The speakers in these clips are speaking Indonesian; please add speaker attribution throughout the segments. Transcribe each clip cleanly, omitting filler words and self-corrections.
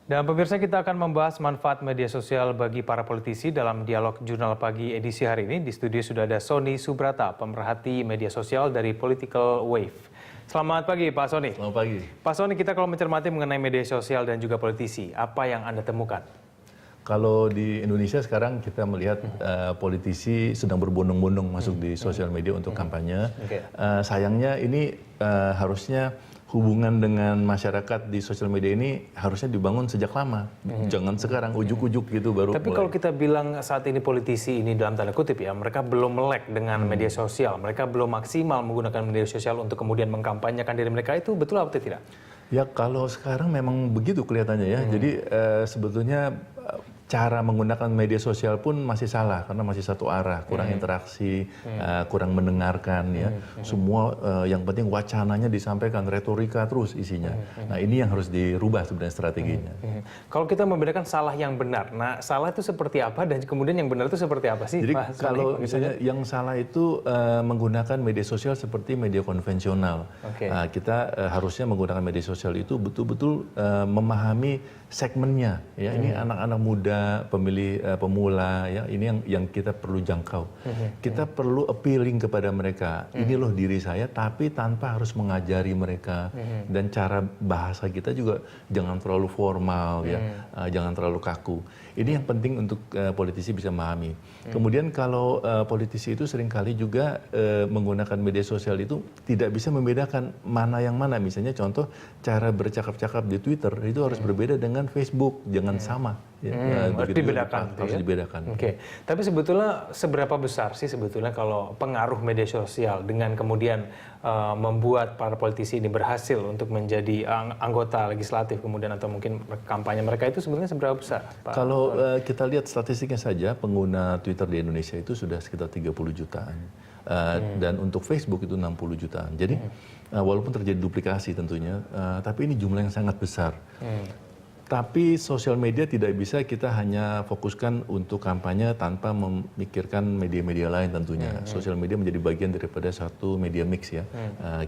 Speaker 1: Dan pemirsa, kita akan membahas manfaat media sosial bagi para politisi dalam dialog Jurnal Pagi edisi hari ini. Di studio sudah ada Sony Subrata, pemerhati media sosial dari Political Wave. Selamat pagi Pak Sony.
Speaker 2: Selamat pagi.
Speaker 1: Pak Sony, kita kalau mencermati mengenai media sosial dan juga politisi, apa yang Anda temukan?
Speaker 2: Kalau di Indonesia sekarang kita melihat politisi sedang berbondong-bondong masuk di sosial media untuk kampanye. Sayangnya ini harusnya hubungan dengan masyarakat di sosial media ini harusnya dibangun sejak lama. Jangan sekarang ujuk-ujuk gitu baru.
Speaker 1: Tapi kalau kita bilang saat ini politisi ini dalam tanda kutip ya, mereka belum melek dengan media sosial, mereka belum maksimal menggunakan media sosial untuk kemudian mengkampanyekan diri mereka, itu betul atau tidak?
Speaker 2: Ya kalau sekarang memang begitu kelihatannya ya. Jadi sebetulnya cara menggunakan media sosial pun masih salah karena masih satu arah, kurang interaksi, kurang mendengarkan ya. Semua yang penting wacananya disampaikan, retorika terus isinya. Nah ini yang harus dirubah sebenarnya strateginya.
Speaker 1: Kalau kita membedakan salah yang benar, nah salah itu seperti apa dan kemudian yang benar itu seperti apa sih?
Speaker 2: Jadi
Speaker 1: Pak Sony,
Speaker 2: kalau misalnya yang salah itu menggunakan media sosial seperti media konvensional. Kita harusnya menggunakan media sosial itu betul-betul memahami segmennya. Ya ini anak-anak muda, pemilih pemula, ya ini yang kita perlu jangkau. Kita perlu appealing kepada mereka. Ini loh diri saya, tapi tanpa harus mengajari mereka. Dan cara bahasa kita juga jangan terlalu formal, ya, jangan terlalu kaku. Ini yang penting untuk politisi bisa memahami. Kemudian kalau politisi itu seringkali juga menggunakan media sosial itu tidak bisa membedakan mana yang mana. Misalnya contoh cara bercakap-cakap di Twitter itu harus berbeda dengan Facebook, jangan sama. Ya,
Speaker 1: harus dibedakan.
Speaker 2: Harus dibedakan.
Speaker 1: Oke. Tapi sebetulnya seberapa besar sih sebetulnya kalau pengaruh media sosial dengan kemudian membuat para politisi ini berhasil untuk menjadi anggota legislatif kemudian atau mungkin kampanye mereka itu sebenarnya seberapa besar, Pak?
Speaker 2: Kalau kita lihat statistiknya saja, pengguna Twitter di Indonesia itu sudah sekitar 30 jutaan. Dan untuk Facebook itu 60 jutaan. Jadi walaupun terjadi duplikasi tentunya, tapi ini jumlah yang sangat besar. Tapi sosial media tidak bisa kita hanya fokuskan untuk kampanye tanpa memikirkan media-media lain tentunya. Sosial media menjadi bagian daripada satu media mix ya.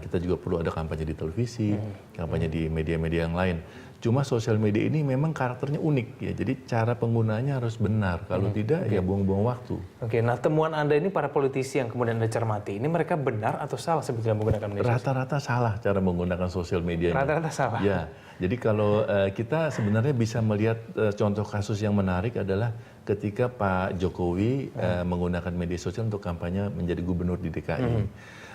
Speaker 2: Kita juga perlu ada kampanye di televisi, kampanye di media-media yang lain. Cuma sosial media ini memang karakternya unik ya. Jadi cara penggunaannya harus benar. Kalau tidak ya buang-buang waktu.
Speaker 1: Oke, nah temuan Anda ini para politisi yang kemudian Anda cermati, ini mereka benar atau salah sebetulnya menggunakan media sosial?
Speaker 2: Rata-rata salah cara menggunakan sosial media.
Speaker 1: Rata-rata salah?
Speaker 2: Ya, jadi kalau kita sebenarnya bisa melihat contoh kasus yang menarik adalah ketika Pak Jokowi menggunakan media sosial untuk kampanye menjadi gubernur di DKI.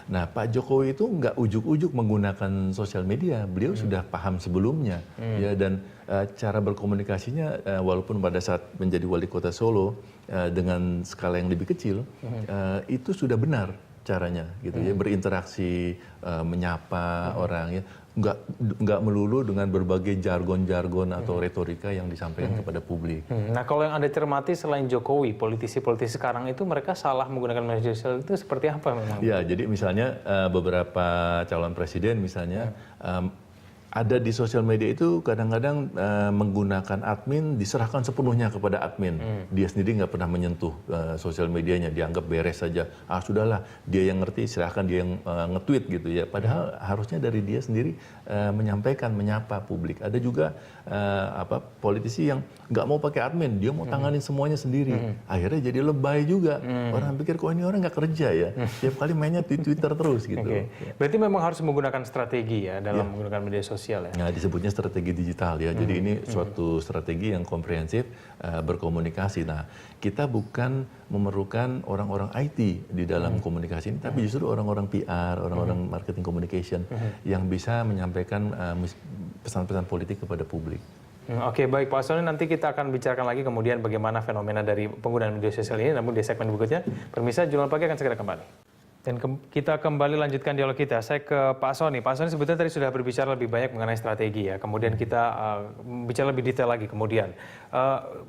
Speaker 2: Nah, Pak Jokowi itu nggak ujuk-ujuk menggunakan sosial media, beliau sudah paham sebelumnya, ya dan cara berkomunikasinya walaupun pada saat menjadi wali kota Solo dengan skala yang lebih kecil itu sudah benar caranya, gitu ya berinteraksi, menyapa orang ya. Nggak melulu dengan berbagai jargon-jargon atau retorika yang disampaikan kepada publik.
Speaker 1: Nah kalau yang Anda cermati selain Jokowi, politisi-politisi sekarang itu mereka salah menggunakan media sosial itu seperti apa memang?
Speaker 2: Ya, jadi misalnya beberapa calon presiden misalnya ada di sosial media itu kadang-kadang menggunakan admin diserahkan sepenuhnya kepada admin. Dia sendiri nggak pernah menyentuh sosial medianya, dianggap beres saja. Ah sudahlah, dia yang ngerti, silahkan dia yang nge-tweet gitu ya. Padahal harusnya dari dia sendiri menyampaikan, menyapa publik. Ada juga politisi yang nggak mau pakai admin, dia mau tanganin semuanya sendiri. Akhirnya jadi lebay juga. Orang pikir kok ini orang nggak kerja ya, tiap kali mainnya di Twitter terus gitu.
Speaker 1: Berarti memang harus menggunakan strategi ya dalam menggunakan media sosial.
Speaker 2: Nah, disebutnya strategi digital ya. Jadi ini suatu strategi yang komprehensif berkomunikasi. Nah, kita bukan memerlukan orang-orang IT di dalam komunikasi ini, tapi justru orang-orang PR, orang-orang marketing communication yang bisa menyampaikan pesan-pesan politik kepada publik.
Speaker 1: Oke, baik Pak Sony, nanti kita akan bicarakan lagi kemudian bagaimana fenomena dari penggunaan media sosial ini, namun di segmen berikutnya. Pemirsa, Jurnal Pagi akan segera kembali. Dan kita kembali lanjutkan dialog kita. Saya ke Pak Sony. Pak Sony sebetulnya tadi sudah berbicara lebih banyak mengenai strategi ya. Kemudian kita bicara lebih detail lagi kemudian.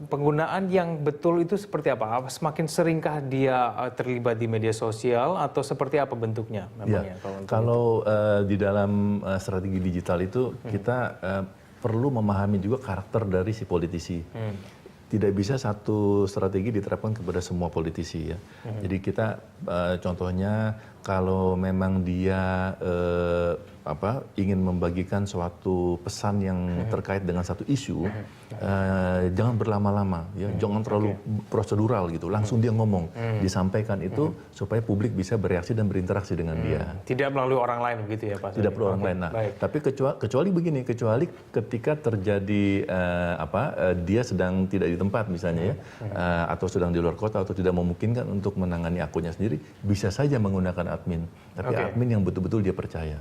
Speaker 1: Penggunaan yang betul itu seperti apa? Semakin seringkah dia terlibat di media sosial atau seperti apa bentuknya?
Speaker 2: Ya, kalau di dalam strategi digital itu kita perlu memahami juga karakter dari si politisi. tidak bisa satu strategi diterapkan kepada semua politisi ya. Jadi kita contohnya kalau memang dia ingin membagikan suatu pesan yang terkait dengan satu isu, jangan berlama-lama ya, jangan terlalu prosedural gitu. Langsung dia ngomong, disampaikan itu supaya publik bisa bereaksi dan berinteraksi dengan dia.
Speaker 1: Tidak melalui orang lain begitu ya Pak?
Speaker 2: Tidak perlu orang lain. Nah, tapi kecuali begini, kecuali ketika terjadi dia sedang tidak di tempat misalnya ya, atau sedang di luar kota atau tidak memungkinkan untuk menangani akunnya sendiri, bisa saja menggunakan admin. Tapi admin yang betul-betul dia percaya.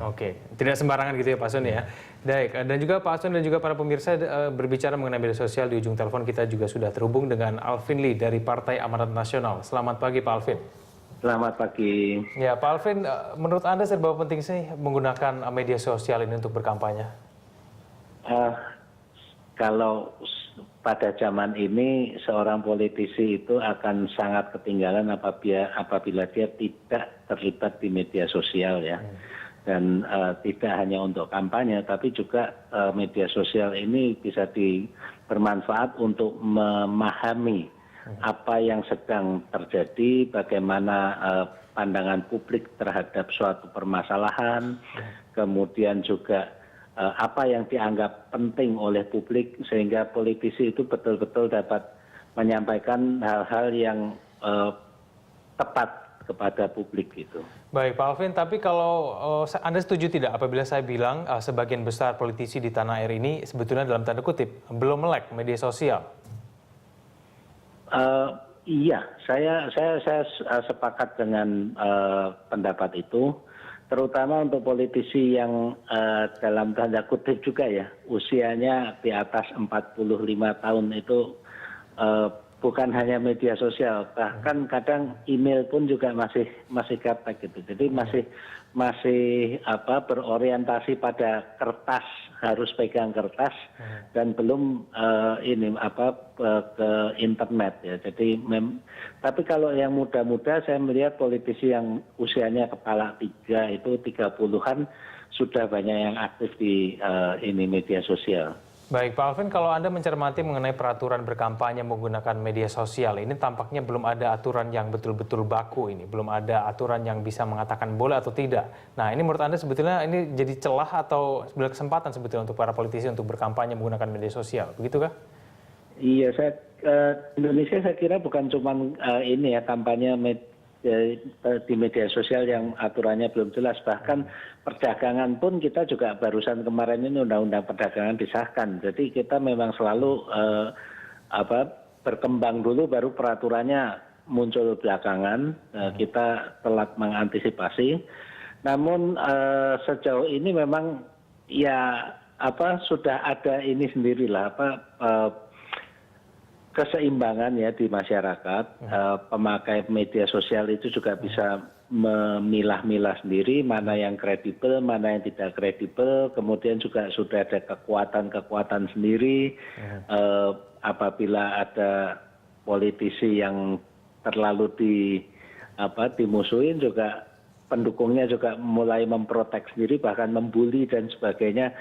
Speaker 1: Tidak sembarangan gitu ya Pak Soni ya. Baik, dan juga Pak Soni dan juga para pemirsa berbicara mengenai media sosial, di ujung telepon kita juga sudah terhubung dengan Alvin Lee dari Partai Amanat Nasional. Selamat pagi Pak Alvin.
Speaker 3: Selamat pagi.
Speaker 1: Ya Pak Alvin, menurut Anda seberapa penting sih menggunakan media sosial ini untuk berkampanye?
Speaker 3: Kalau pada zaman ini seorang politisi itu akan sangat ketinggalan apabila dia tidak terlibat di media sosial ya. Dan tidak hanya untuk kampanye, tapi juga media sosial ini bisa bermanfaat untuk memahami apa yang sedang terjadi, bagaimana pandangan publik terhadap suatu permasalahan, kemudian juga apa yang dianggap penting oleh publik, sehingga politisi itu betul-betul dapat menyampaikan hal-hal yang tepat kepada publik gitu.
Speaker 1: Baik Pak Alvin, tapi kalau Anda setuju tidak apabila saya bilang sebagian besar politisi di tanah air ini sebetulnya dalam tanda kutip belum melek media sosial?
Speaker 3: Iya, saya sepakat dengan pendapat itu, terutama untuk politisi yang dalam tanda kutip juga ya, usianya di atas 45 tahun itu bukan hanya media sosial, bahkan kadang email pun juga masih gaptek gitu. Jadi masih berorientasi pada kertas, harus pegang kertas dan belum ke internet ya. Jadi tapi kalau yang muda-muda, saya melihat politisi yang usianya kepala 3 itu 30-an sudah banyak yang aktif di media sosial.
Speaker 1: Baik Pak Alvin, kalau Anda mencermati mengenai peraturan berkampanye menggunakan media sosial, ini tampaknya belum ada aturan yang betul-betul baku ini, belum ada aturan yang bisa mengatakan boleh atau tidak. Nah ini menurut Anda sebetulnya ini jadi celah atau sebuah kesempatan sebetulnya untuk para politisi untuk berkampanye menggunakan media sosial, begitukah?
Speaker 3: Iya, Indonesia saya kira bukan cuma kampanye di media sosial yang aturannya belum jelas, bahkan perdagangan pun kita juga barusan kemarin ini undang-undang perdagangan disahkan. Jadi kita memang selalu berkembang dulu baru peraturannya muncul belakangan. Kita telat mengantisipasi. Namun sejauh ini memang sudah ada ini sendirilah keseimbangan ya di masyarakat. Pemakai media sosial itu juga bisa memilah-milah sendiri mana yang kredibel, mana yang tidak kredibel. Kemudian juga sudah ada kekuatan-kekuatan sendiri. Apabila ada politisi yang terlalu dimusuhin, juga pendukungnya juga mulai memprotek sendiri, bahkan membuli dan sebagainya.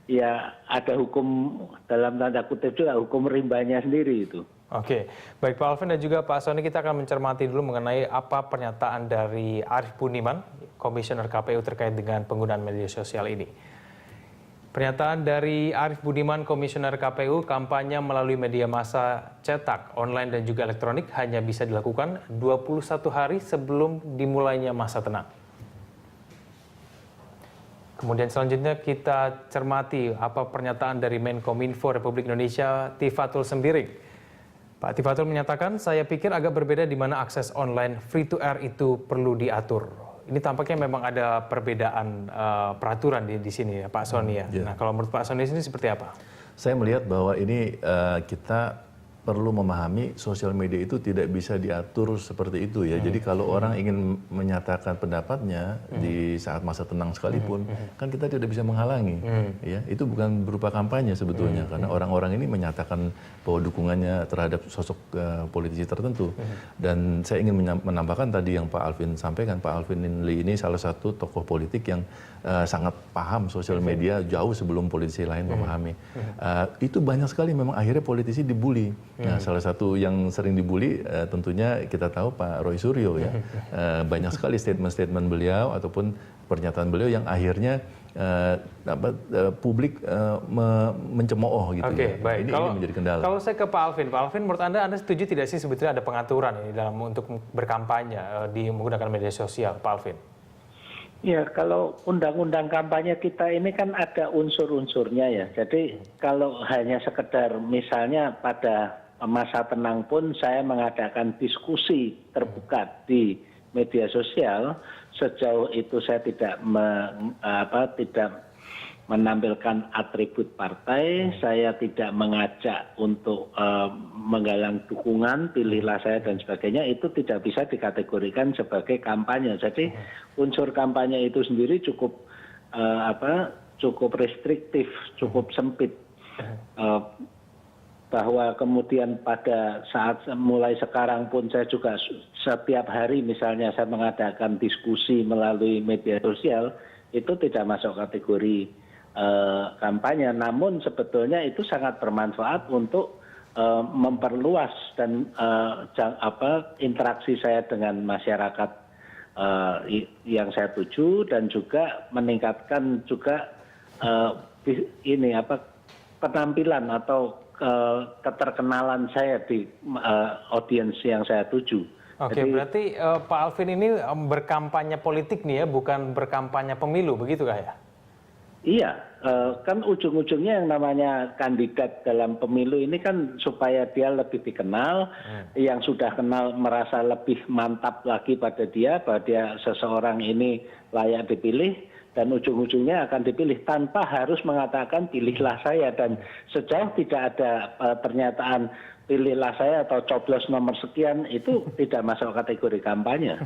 Speaker 3: Ya ada hukum dalam tanda kutip juga, hukum rimbanya sendiri itu.
Speaker 1: Oke, baik Pak Alvin dan juga Pak Soni, kita akan mencermati dulu mengenai apa pernyataan dari Arief Budiman, Komisioner KPU terkait dengan penggunaan media sosial ini. Pernyataan dari Arief Budiman, Komisioner KPU, kampanye melalui media massa cetak, online dan juga elektronik hanya bisa dilakukan 21 hari sebelum dimulainya masa tenang. Kemudian selanjutnya kita cermati apa pernyataan dari Menkominfo Republik Indonesia Tifatul Sembiring. Pak Tifatul menyatakan, saya pikir agak berbeda di mana akses online free to air itu perlu diatur. Ini tampaknya memang ada perbedaan peraturan di sini ya Pak Soni ya. Nah kalau menurut Pak Soni ini seperti apa?
Speaker 2: Saya melihat bahwa ini kita perlu memahami sosial media itu tidak bisa diatur seperti itu ya. Jadi kalau orang ingin menyatakan pendapatnya di saat masa tenang sekalipun, kan kita tidak bisa menghalangi. Ya, itu bukan berupa kampanye sebetulnya, karena orang-orang ini menyatakan bahwa dukungannya terhadap sosok politisi tertentu. Dan saya ingin menambahkan tadi yang Pak Alvin sampaikan, Pak Alvin Lee ini salah satu tokoh politik yang sangat paham sosial media jauh sebelum politisi lain memahami. Itu banyak sekali memang akhirnya politisi dibully. Nah, salah satu yang sering dibully tentunya kita tahu Pak Roy Suryo ya. Banyak sekali statement-statement beliau ataupun pernyataan beliau yang akhirnya publik mencemooh gitu.
Speaker 1: Oke, baik.
Speaker 2: Ini menjadi kendala.
Speaker 1: Kalau saya ke Pak Alvin menurut Anda setuju tidak sih sebetulnya ada pengaturan ini dalam untuk berkampanye di menggunakan media sosial, Pak Alvin?
Speaker 3: Ya, kalau undang-undang kampanye kita ini kan ada unsur-unsurnya ya. Jadi kalau hanya sekedar misalnya pada masa tenang pun saya mengadakan diskusi terbuka di media sosial, sejauh itu saya tidak menampilkan atribut partai, saya tidak mengajak untuk menggalang dukungan, pilihlah saya dan sebagainya, itu tidak bisa dikategorikan sebagai kampanye. Jadi unsur kampanye itu sendiri cukup restriktif, cukup sempit. Bahwa kemudian pada saat mulai sekarang pun saya juga setiap hari misalnya saya mengadakan diskusi melalui media sosial, itu tidak masuk kategori kampanye, namun sebetulnya itu sangat bermanfaat untuk memperluas dan interaksi saya dengan masyarakat yang saya tuju dan juga meningkatkan juga penampilan atau keterkenalan saya di audiens yang saya tuju.
Speaker 1: Oke, berarti Pak Alvin ini berkampanye politik nih ya, bukan berkampanye pemilu, begitukah ya?
Speaker 3: Iya, kan ujung-ujungnya yang namanya kandidat dalam pemilu ini kan supaya dia lebih dikenal, yang sudah kenal merasa lebih mantap lagi pada dia, bahwa dia seseorang ini layak dipilih, dan ujung-ujungnya akan dipilih tanpa harus mengatakan pilihlah saya, dan sejauh tidak ada pernyataan pilihlah saya atau coblos nomor sekian, itu tidak masuk kategori kampanye.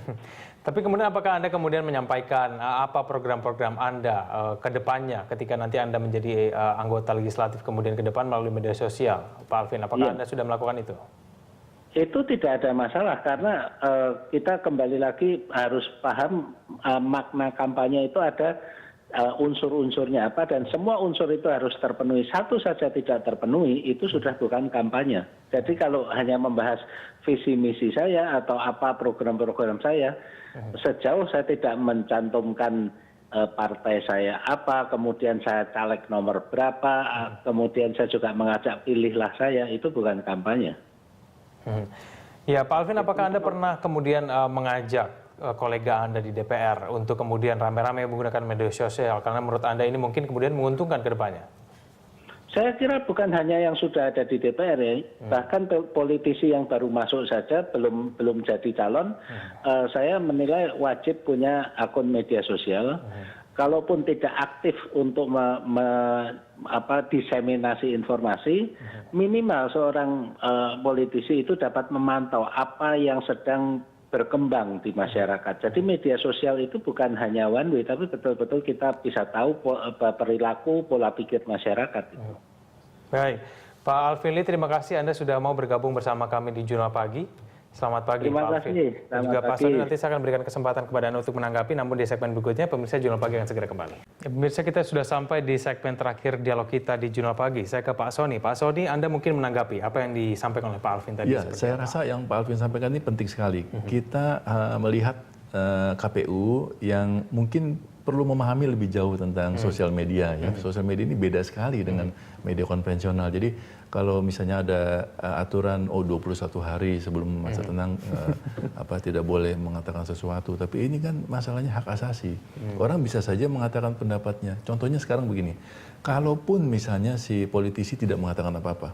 Speaker 1: Tapi kemudian apakah Anda kemudian menyampaikan apa program-program Anda ke depannya ketika nanti Anda menjadi anggota legislatif kemudian ke depan melalui media sosial, Pak Alvin? Apakah Anda sudah melakukan itu?
Speaker 3: Itu tidak ada masalah karena kita kembali lagi harus paham makna kampanye itu ada unsur-unsurnya apa, dan semua unsur itu harus terpenuhi. Satu saja tidak terpenuhi, itu sudah bukan kampanye. Jadi kalau hanya membahas visi misi saya atau apa program-program saya, sejauh saya tidak mencantumkan partai saya apa, kemudian saya caleg nomor berapa, kemudian saya juga mengajak pilihlah saya, itu bukan kampanye.
Speaker 1: Ya, Pak Alvin, apakah Anda pernah kemudian mengajak kolega Anda di DPR untuk kemudian rame-rame menggunakan media sosial karena menurut Anda ini mungkin kemudian menguntungkan ke depannya?
Speaker 3: Saya kira bukan hanya yang sudah ada di DPR ya, bahkan politisi yang baru masuk saja belum jadi calon, saya menilai wajib punya akun media sosial. Kalaupun tidak aktif untuk diseminasi informasi, minimal seorang politisi itu dapat memantau apa yang sedang berkembang di masyarakat. Jadi media sosial itu bukan hanya one way, tapi betul-betul kita bisa tahu perilaku, pola pikir masyarakat.
Speaker 1: Baik, Pak Alvin Lee, terima kasih Anda sudah mau bergabung bersama kami di Jurnal Pagi. Selamat pagi,
Speaker 3: Terima
Speaker 1: Pak Alvin.
Speaker 3: kasih.
Speaker 1: Dan juga Pak Soni, nanti saya akan berikan kesempatan kepada Anda untuk menanggapi, namun di segmen berikutnya pemirsa Jurnal Pagi akan segera kembali. Pemirsa, kita sudah sampai di segmen terakhir dialog kita di Jurnal Pagi. Saya ke Pak Soni. Pak Soni, Anda mungkin menanggapi apa yang disampaikan oleh Pak Alvin tadi?
Speaker 2: Ya, saya rasa yang Pak Alvin sampaikan ini penting sekali. Kita melihat KPU yang mungkin perlu memahami lebih jauh tentang sosial media. Ya. Sosial media ini beda sekali dengan media konvensional. Jadi kalau misalnya ada aturan 21 hari sebelum masa tenang tidak boleh mengatakan sesuatu, tapi ini kan masalahnya hak asasi. Orang bisa saja mengatakan pendapatnya. Contohnya sekarang begini, kalaupun misalnya si politisi tidak mengatakan apa-apa,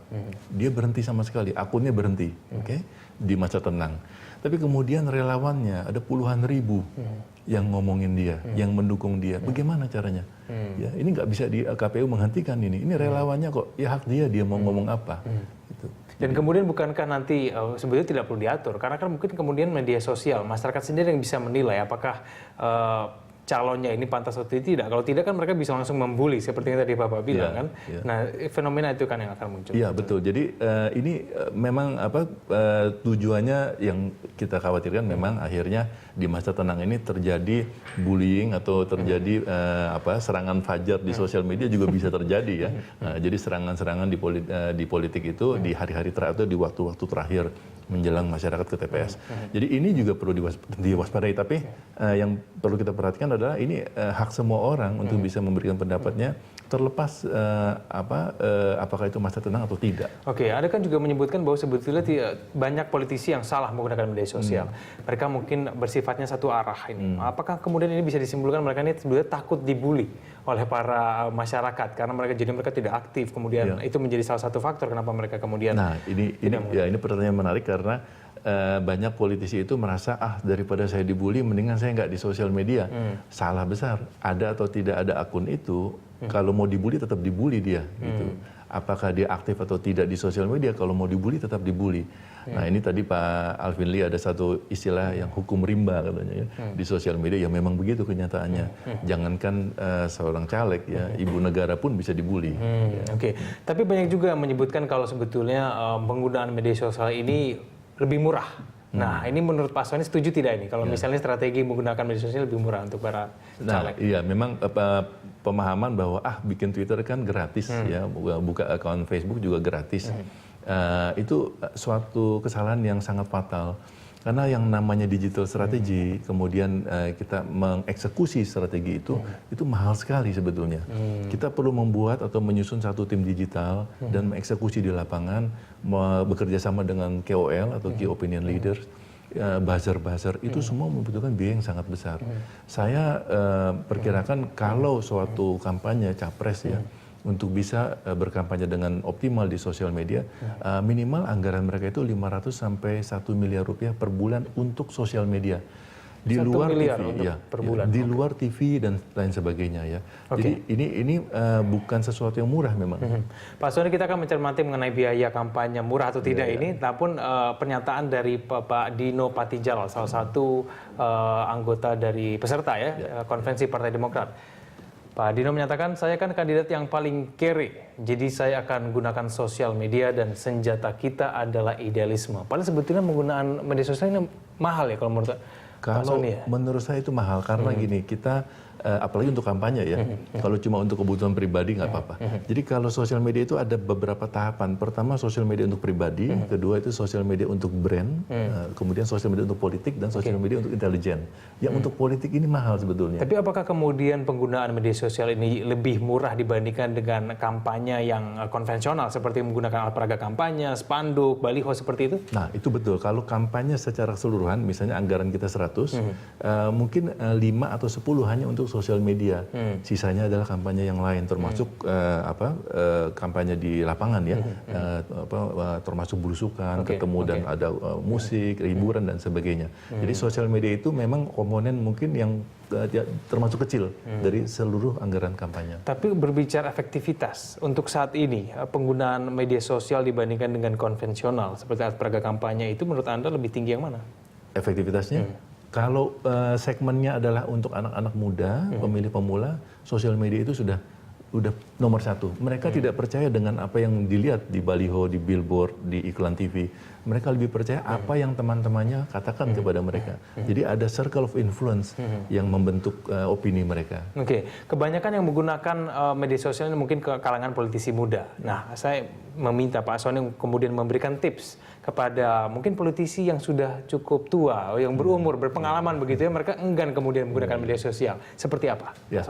Speaker 2: dia berhenti sama sekali, akunnya berhenti, di masa tenang. Tapi kemudian relawannya ada puluhan ribu yang ngomongin dia, yang mendukung dia. Bagaimana caranya? Ya, ini nggak bisa di KPU menghentikan ini. Ini relawannya kok, ya hak dia mau ngomong apa. Gitu.
Speaker 1: Dan kemudian bukankah nanti sebetulnya tidak perlu diatur? Karena kan mungkin kemudian media sosial, masyarakat sendiri yang bisa menilai apakah calonnya ini pantas atau tidak. Kalau tidak kan mereka bisa langsung membuli seperti yang tadi Bapak bilang kan. Nah, fenomena itu kan yang akan muncul.
Speaker 2: Iya, betul. Jadi ini memang tujuannya yang kita khawatirkan memang akhirnya di masa tenang ini terjadi bullying atau terjadi serangan fajar di sosial media juga bisa terjadi ya. Jadi serangan-serangan di politik itu di hari-hari terakhir atau di waktu-waktu terakhir menjelang masyarakat ke TPS. Jadi ini juga perlu diwaspadai. Tapi yang perlu kita perhatikan adalah ini hak semua orang untuk bisa memberikan pendapatnya terlepas apakah itu masa tenang atau tidak.
Speaker 1: Oke, Anda kan juga menyebutkan bahwa sebetulnya banyak politisi yang salah menggunakan media sosial. Mereka mungkin bersifatnya satu arah ini. Apakah kemudian ini bisa disimpulkan mereka ini sebenarnya takut dibully oleh para masyarakat karena mereka tidak aktif, kemudian itu menjadi salah satu faktor kenapa mereka kemudian.
Speaker 2: Nah, ini pertanyaan menarik karena banyak politisi itu merasa daripada saya dibully mendingan saya nggak di sosial media. Salah besar. Ada atau tidak ada akun itu, kalau mau dibully tetap dibully dia gitu. Apakah dia aktif atau tidak di sosial media, kalau mau dibully tetap dibully. Nah, ini tadi Pak Alvin Lee ada satu istilah yang hukum rimba katanya ya, di sosial media. Ya memang begitu kenyataannya. Jangankan seorang caleg ya, ibu negara pun bisa dibully.
Speaker 1: Oke. Tapi banyak juga yang menyebutkan kalau sebetulnya penggunaan media sosial ini lebih murah. Nah, ini menurut Pak Soni setuju tidak ini? Kalau misalnya strategi menggunakan media sosial lebih murah untuk para caleg.
Speaker 2: Nah, iya memang pemahaman bahwa bikin Twitter kan gratis ya, buka akun Facebook juga gratis. Itu suatu kesalahan yang sangat fatal. Karena yang namanya digital strategi, kemudian kita mengeksekusi strategi itu mahal sekali sebetulnya. Kita perlu membuat atau menyusun satu tim digital dan mengeksekusi di lapangan, bekerja sama dengan KOL atau Key Opinion Leaders, buzzer-buzzer, itu semua membutuhkan biaya yang sangat besar. Saya perkirakan kalau suatu kampanye capres ya, untuk bisa berkampanye dengan optimal di sosial media, minimal anggaran mereka itu 500 sampai 1 miliar rupiah per bulan untuk sosial media. Di luar TV,
Speaker 1: per bulan.
Speaker 2: Di luar TV dan lain sebagainya ya. Jadi ini bukan sesuatu yang murah memang.
Speaker 1: Pak Soni, kita akan mencermati mengenai biaya kampanye murah atau tidak ini, namun pernyataan dari Pak Dino Patijal, salah satu anggota dari peserta ya, konvensi Partai Demokrat. Pak Dino menyatakan, saya kan kandidat yang paling kere, jadi saya akan gunakan sosial media dan senjata kita adalah idealisme. Padahal sebetulnya penggunaan media sosial ini mahal ya kalau menurut Pak Soni ya?
Speaker 2: Menurut saya itu mahal karena gini, kita apalagi untuk kampanye ya, kalau cuma untuk kebutuhan pribadi nggak apa-apa. Jadi kalau sosial media itu ada beberapa tahapan. Pertama sosial media untuk pribadi, kedua itu sosial media untuk brand, kemudian sosial media untuk politik, dan sosial media untuk intelijen. Yang untuk politik ini mahal sebetulnya.
Speaker 1: Tapi apakah kemudian penggunaan media sosial ini lebih murah dibandingkan dengan kampanye yang konvensional seperti menggunakan alat peraga kampanye, spanduk, baliho seperti itu?
Speaker 2: Nah itu betul. Kalau kampanye secara keseluruhan, misalnya anggaran kita 100, mungkin 5 atau 10 hanya untuk sosial media, sisanya adalah kampanye yang lain, termasuk kampanye di lapangan ya, termasuk belusukan, ketemu dan ada musik, hiburan dan sebagainya. Jadi sosial media itu memang komponen mungkin yang termasuk kecil dari seluruh anggaran kampanye.
Speaker 1: Tapi berbicara efektivitas untuk saat ini, penggunaan media sosial dibandingkan dengan konvensional seperti alat peraga kampanye itu menurut Anda lebih tinggi yang mana?
Speaker 2: Efektivitasnya? Kalau segmennya adalah untuk anak-anak muda, pemilih pemula, sosial media itu sudah nomor satu. Mereka tidak percaya dengan apa yang dilihat di baliho, di billboard, di iklan TV. Mereka lebih percaya apa yang teman-temannya katakan kepada mereka. Jadi ada circle of influence yang membentuk opini mereka.
Speaker 1: Oke, kebanyakan yang menggunakan media sosial ini mungkin ke kalangan politisi muda. Nah, saya meminta Pak Soni kemudian memberikan tips kepada mungkin politisi yang sudah cukup tua, yang berumur, berpengalaman begitu ya, mereka enggan kemudian menggunakan media sosial. Seperti apa?
Speaker 2: Ya,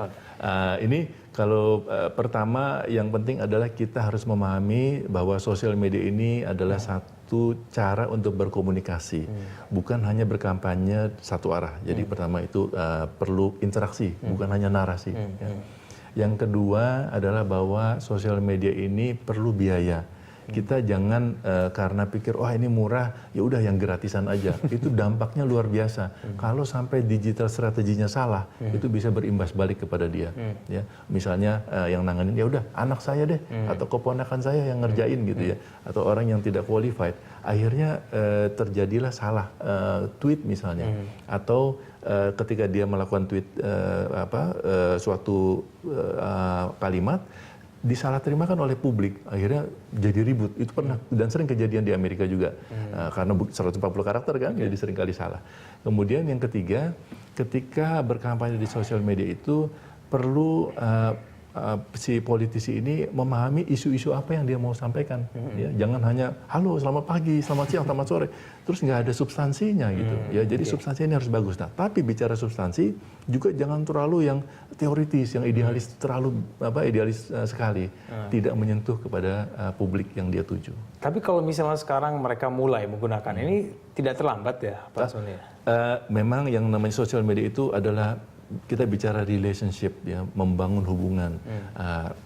Speaker 2: ini kalau pertama yang penting adalah kita harus memahami bahwa sosial media ini adalah satu cara untuk berkomunikasi, bukan hanya berkampanye satu arah. Jadi pertama itu perlu interaksi, bukan hanya narasi. Ya. Yang kedua adalah bahwa sosial media ini perlu biaya. Kita jangan karena pikir wah ini murah, ya udah yang gratisan aja. Itu dampaknya luar biasa. Kalau sampai digital strateginya salah, itu bisa berimbas balik kepada dia. Ya, misalnya yang nanganin ya udah anak saya deh, atau keponakan saya yang ngerjain gitu ya, atau orang yang tidak qualified. Akhirnya terjadilah salah tweet misalnya, atau ketika dia melakukan tweet suatu kalimat disalah terimakan oleh publik, akhirnya jadi ribut. Itu pernah dan sering kejadian di Amerika juga, karena 140 karakter kan, jadi sering kali salah. Kemudian yang ketiga, ketika berkampanye di sosial media itu perlu si politisi ini memahami isu-isu apa yang dia mau sampaikan. Ya, jangan hanya halo, selamat pagi, selamat siang, selamat sore, terus nggak ada substansinya gitu. Ya, jadi substansi ini harus bagus. Nah, tapi bicara substansi juga jangan terlalu yang teoritis, yang idealis, terlalu idealis sekali, tidak menyentuh kepada publik yang dia tuju.
Speaker 1: Tapi kalau misalnya sekarang mereka mulai menggunakan ini, tidak terlambat ya, Pak Sony?
Speaker 2: Memang yang namanya sosial media itu adalah kita bicara relationship, ya, membangun hubungan.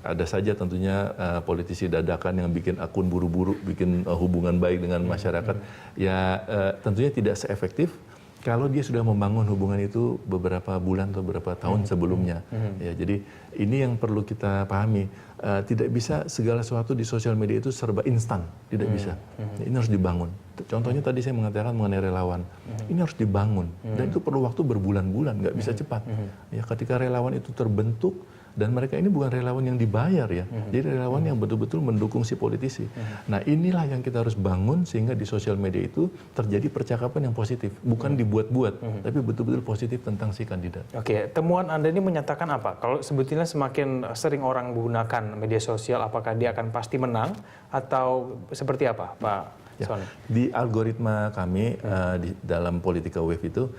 Speaker 2: Ada saja tentunya politisi dadakan yang bikin akun buru-buru, bikin hubungan baik dengan masyarakat. Ya tentunya tidak seefektif kalau dia sudah membangun hubungan itu beberapa bulan atau beberapa tahun sebelumnya. Ya, jadi ini yang perlu kita pahami. Tidak bisa segala sesuatu di sosial media itu serba instan, tidak bisa. Ini harus dibangun. Contohnya tadi saya mengatakan mengenai relawan. Ini harus dibangun dan itu perlu waktu berbulan-bulan, nggak bisa cepat. Ya, ketika relawan itu terbentuk, dan mereka ini bukan relawan yang dibayar ya, jadi relawan yang betul-betul mendukung si politisi. Nah, inilah yang kita harus bangun sehingga di sosial media itu terjadi percakapan yang positif, bukan dibuat-buat, tapi betul-betul positif tentang si kandidat.
Speaker 1: Oke, temuan Anda ini menyatakan apa? Kalau sebetulnya semakin sering orang menggunakan media sosial, apakah dia akan pasti menang atau seperti apa, Pak Sony?
Speaker 2: Di algoritma kami di dalam Politika Wave itu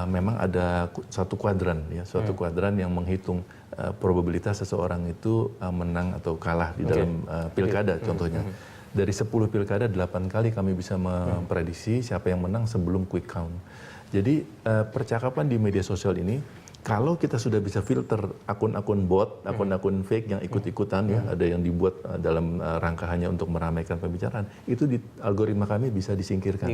Speaker 2: memang ada satu kuadran ya, suatu kuadran yang menghitung probabilitas seseorang itu menang atau kalah di dalam pilkada contohnya. Dari 10 pilkada 8 kali kami bisa memprediksi siapa yang menang sebelum quick count. Jadi percakapan di media sosial ini kalau kita sudah bisa filter akun-akun bot, akun-akun fake yang ikut-ikutan ya, ada yang dibuat dalam rangka hanya untuk meramaikan pembicaraan, itu di algoritma kami bisa disingkirkan.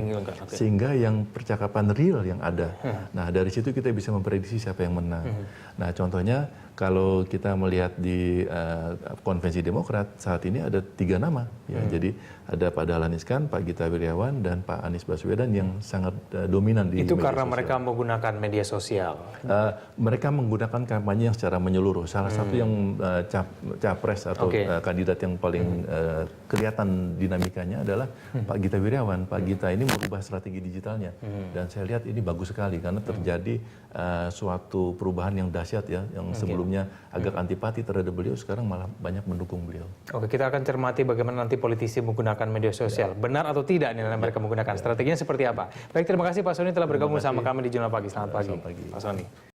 Speaker 2: Sehingga yang percakapan real yang ada. Nah, dari situ kita bisa memprediksi siapa yang menang. Nah, contohnya kalau kita melihat di konvensi Demokrat saat ini ada 3 nama ya. Jadi ada Pak Dahlan Iskan, Pak Gita Wirjawan, dan Pak Anies Baswedan yang sangat dominan di
Speaker 1: itu
Speaker 2: media
Speaker 1: karena
Speaker 2: sosial.
Speaker 1: mereka menggunakan media sosial.
Speaker 2: Mereka menggunakan kampanye yang secara menyeluruh. Salah satu yang capres atau kandidat yang paling kelihatan dinamikanya adalah Pak Gita Wirjawan. Pak Gita ini merubah strategi digitalnya, dan saya lihat ini bagus sekali karena terjadi suatu perubahan yang dahsyat ya, yang sebelumnya agak antipati terhadap beliau, sekarang malah banyak mendukung beliau.
Speaker 1: Oke, kita akan cermati bagaimana nanti politisi menggunakan media sosial. Benar atau tidak nih mereka menggunakan, strateginya seperti apa. Baik, terima kasih Pak Sony telah bergabung sama kami di Jurnal Pagi. Selamat pagi. Pak Sony.